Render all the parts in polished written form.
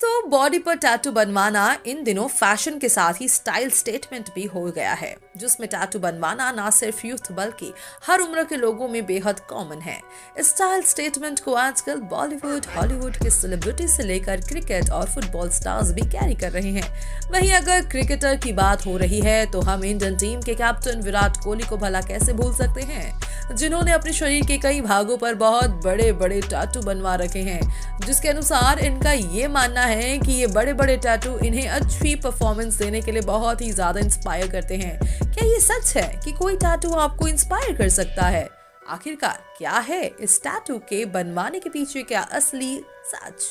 दोस्तों, बॉडी पर टैटू बनवाना इन दिनों फैशन के साथ ही स्टाइल स्टेटमेंट भी हो गया है, जिसमें टैटू बनवाना ना सिर्फ यूथ बल्कि हर उम्र के लोगों में बेहद कॉमन है। स्टाइल स्टेटमेंट को आजकल बॉलीवुड, हॉलीवुड के सेलिब्रिटी से लेकर क्रिकेट और फुटबॉल स्टार्स भी कैरी कर रहे हैं। वहीं अगर क्रिकेटर की बात हो रही है तो हम इंडियन टीम के कैप्टन विराट कोहली को भला कैसे भूल सकते हैं, जिन्होंने अपने शरीर के कई भागों पर बहुत बड़े बड़े टैटू बनवा रखे हैं, जिसके अनुसार इनका ये मानना है कि ये बड़े बड़े टैटू इन्हें अच्छी परफॉर्मेंस देने के लिए बहुत ही ज्यादा इंस्पायर करते हैं। क्या ये सच है कि कोई टैटू आपको इंस्पायर कर सकता है? आखिरकार क्या है इस टैटू के बनवाने के पीछे क्या असली सच,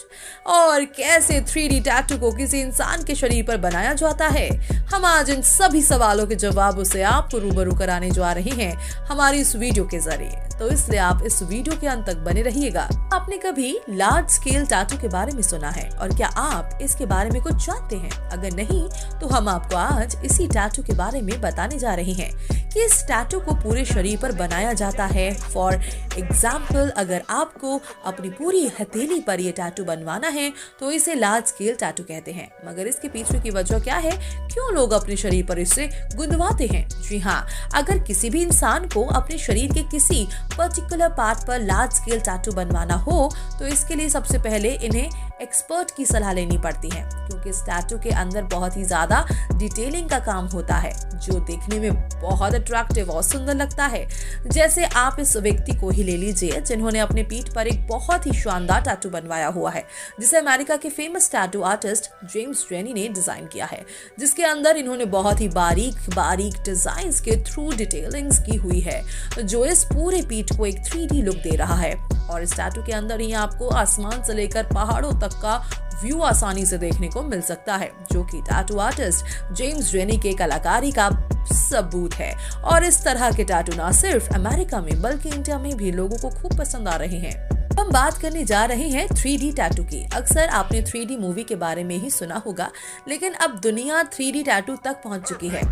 और कैसे 3D टैटू को किसी इंसान के शरीर पर बनाया जाता है? हम आज इन सभी सवालों के जवाबों से आपको रूबरू कराने जा रहे हैं हमारी इस वीडियो के जरिए, तो इसलिए आप इस वीडियो के अंत तक बने रहिएगा। आपने कभी लार्ज स्केल टैटू के बारे में सुना है, और क्या आप इसके बारे में कुछ जानते हैं? अगर नहीं तो हम आपको आज इसी टैटू के बारे में बताने जा रहे हैं कि इस टैटू को पूरे शरीर पर बनाया जाता है। फॉर एग्जाम्पल, अगर आपको अपनी पूरी हथेली पर ये टैटू बनवाना है तो इसे लार्ज स्केल टैटू कहते हैं। मगर इसके पीछे की वजह क्या है, क्यों लोग अपने शरीर पर इसे गुंदवाते हैं? जी हाँ, अगर किसी भी इंसान को अपने शरीर के किसी पर्टिकुलर पार्ट पर लार्ज स्केल टैटू बनवाना हो तो इसके लिए सबसे पहले इन्हें एक्सपर्ट की सलाह लेनी पड़ती है, क्योंकि इस टैटू के अंदर बहुत ही ज्यादा डिटेलिंग का काम होता है, जो देखने में बहुत अट्रैक्टिव और सुंदर लगता है। जैसे आप इस व्यक्ति को ही ले लीजिए, जिन्होंने अपने पीठ पर एक बहुत ही शानदार टैटू बनवाया हुआ है, जिसे अमेरिका के फेमस टैटू आर्टिस्ट जेम्स रेनी ने डिजाइन किया है, जिसके अंदर इन्होंने बहुत ही बारीक बारीक डिजाइन के थ्रू डिटेलिंग्स की हुई है, जो इस पूरे पीठ को एक 3D लुक दे रहा है। और इस टैटू के अंदर ही आपको आसमान से लेकर पहाड़ों तक का व्यू आसानी से देखने को मिल सकता है, जो कि टैटू आर्टिस्ट जेम्स रेनी के कलाकारी का सबूत है। और इस तरह के टैटू ना सिर्फ अमेरिका में बल्कि इंडिया में भी लोगों को खूब पसंद आ रहे हैं। हम बात करने जा रहे हैं 3D टैटू की। अक्सर आपने 3D मूवी के बारे में ही सुना होगा, लेकिन अब दुनिया 3D टैटू तक पहुंच चुकी है।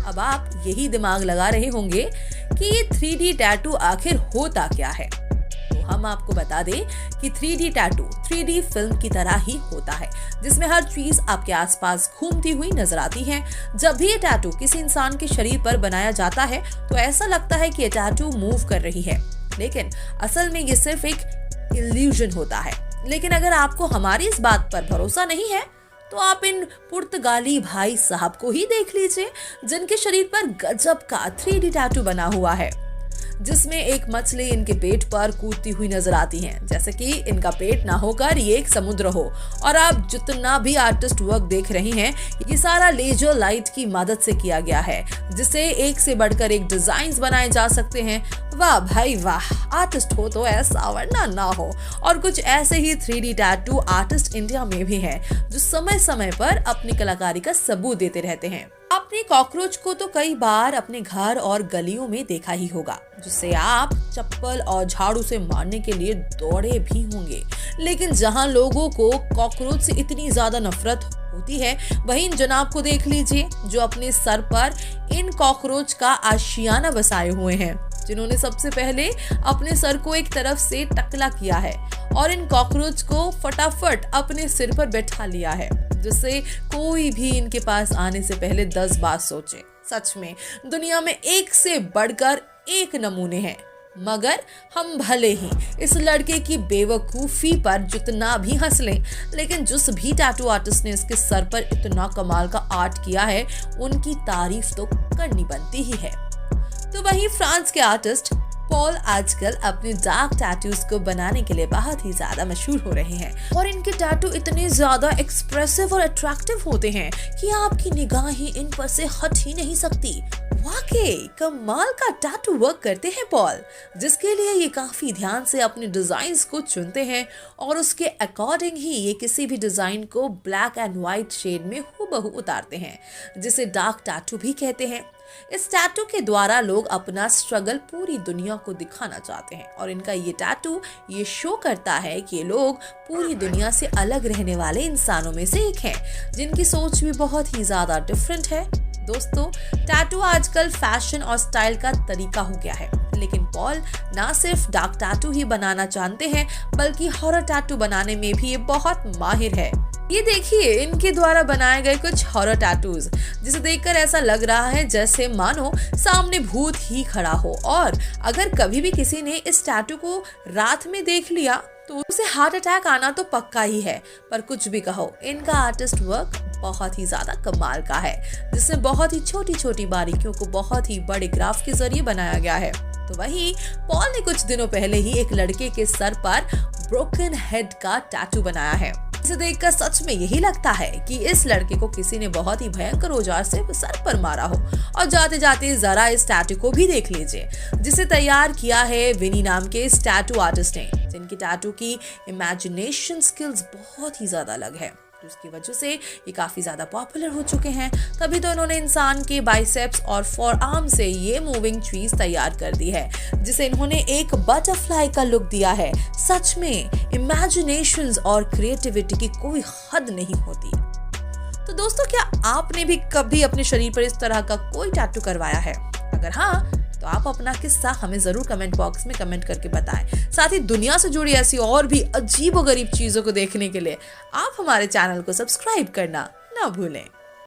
अब आप यही दिमाग लगा रहे होंगे कि ये 3D टैटू आखिर होता क्या है। हम आपको बता दें कि 3D टैटू 3D फिल्म की तरह ही होता है, जिसमें हर चीज आपके आसपास घूमती हुई नजर आती है। जब भी ये टैटू किसी इंसान के शरीर पर बनाया जाता है तो ऐसा लगता है कि ये टैटू मूव कर रही है, लेकिन असल में ये सिर्फ एक इल्यूजन होता है। लेकिन अगर आपको हमारी इस बात पर भरोसा नहीं है तो आप इन पुर्तगाली भाई साहब को ही देख लीजिए, जिनके शरीर पर गजब का 3D टैटू बना हुआ है, जिसमें एक मछली इनके पेट पर कूदती हुई नजर आती है, जैसे कि इनका पेट ना होकर ये एक समुद्र हो। और आप जितना भी आर्टिस्ट वर्क देख रहे हैं, ये सारा लेजर लाइट की मदद से किया गया है, जिससे एक से बढ़कर एक डिजाइन बनाए जा सकते हैं। वाह भाई वाह, आर्टिस्ट हो तो ऐसा, वरना ना हो। और कुछ ऐसे ही 3D टैटू आर्टिस्ट इंडिया में भी हैं, जो समय समय पर अपनी कलाकारी का सबूत देते रहते हैं। आपने कॉकरोच को तो कई बार अपने घर और गलियों में देखा ही होगा, जिसे आप चप्पल और झाड़ू से मारने के लिए दौड़े भी होंगे। लेकिन जहां लोगों को कॉकरोच से इतनी ज्यादा नफरत होती है, वहीं इन जनाब को देख लीजिए, जो अपने सर पर इन कॉकरोच का आशियाना बसाए हुए हैं, जिन्होंने सबसे पहले अपने सर को एक तरफ से टकला किया है और इन कॉकरोच को फटाफट अपने सिर पर बैठा लिया है, जिससे कोई भी इनके पास आने से पहले 10 बार सोचे। सच में दुनिया में एक से बढ़कर एक नमूने हैं, मगर हम भले ही इस लड़के की बेवकूफी पर जितना भी हंस लें, लेकिन जिस भी टैटू आर्टिस्ट ने इसके सर पर इतना कमाल का आर्ट किया है, उनकी तारीफ तो करनी बनती ही है। तो वहीं फ्रांस के आर्टिस्ट पॉल आजकल अपने डार्क टैटूज को बनाने के लिए बहुत ही ज्यादा मशहूर हो रहे हैं, और इनके टैटू इतने ज्यादा एक्सप्रेसिव और अट्रैक्टिव होते हैं कि आपकी निगाहें इन पर से हट ही नहीं सकती। वाकई कमाल का टैटू वर्क करते हैं पॉल, जिसके लिए ये काफी ध्यान से अपने डिजाइन्स को चुनते हैं और उसके अकॉर्डिंग ही ये किसी भी डिजाइन को ब्लैक एंड व्हाइट शेड में हूबहू उतारते हैं, जिसे डार्क टैटू भी कहते हैं। इस टैटू के द्वारा लोग अपना स्ट्रगल पूरी दुनिया को दिखाना चाहते हैं, और इनका ये टैटू ये शो करता है कि ये लोग पूरी दुनिया से अलग रहने वाले इंसानों में से एक हैं, जिनकी सोच भी बहुत ही ज्यादा डिफरेंट है। दोस्तों, टैटू आजकल फैशन और स्टाइल का तरीका हो गया है, लेकिन पॉल ना सिर्फ डार्क टैटू ही बनाना जानते हैं, बल्कि हॉरर टैटू बनाने में भी ये बहुत माहिर है। ये देखिए इनके द्वारा बनाए गए कुछ हॉरर टैटूज, जिसे देखकर ऐसा लग रहा है जैसे मानो सामने भूत ही खड़ा हो। और अगर कभी भी किसी ने इस टैटू को रात में देख लिया तो उसे हार्ट अटैक आना तो पक्का ही है। पर कुछ भी कहो, इनका आर्टिस्ट वर्क बहुत ही ज्यादा कमाल का है, जिसमें बहुत ही छोटी छोटी बारीकियों को बहुत ही बड़े ग्राफ के जरिए बनाया गया है। तो वहीं पॉल ने कुछ दिनों पहले ही एक लड़के के सर पर ब्रोकन हेड का टैटू बनाया है। इसे देखकर सच में यही लगता है कि इस लड़के को किसी ने बहुत ही भयंकर औजार से सर पर मारा हो। और जाते जाते जरा इस टैटू को भी देख लीजिए, जिसे तैयार किया है विनी नाम के इस टैटू आर्टिस्ट ने, जिनकी टैटू की इमेजिनेशन स्किल्स बहुत ही ज्यादा अलग है, जिसकी वजह से ये काफी ज्यादा पॉपुलर हो चुके हैं। तभी तो इन्होंने इंसान के बाइसेप्स और फोरआर्म से ये मूविंग चीज तैयार कर दी है, जिसे इन्होंने एक बटरफ्लाई का लुक दिया है। सच में इमेजिनेशंस और क्रिएटिविटी की कोई हद नहीं होती। तो दोस्तों, क्या आपने भी कभी अपने शरीर पर इस तरह का कोई टैटू करवाया है? अगर हाँ, तो आप अपना किस्सा हमें जरूर कमेंट बॉक्स में कमेंट करके बताएं। साथ ही दुनिया से जुड़ी ऐसी और भी अजीबोगरीब चीजों को देखने के लिए आप हमारे चैनल को सब्सक्राइब करना ना भूलें।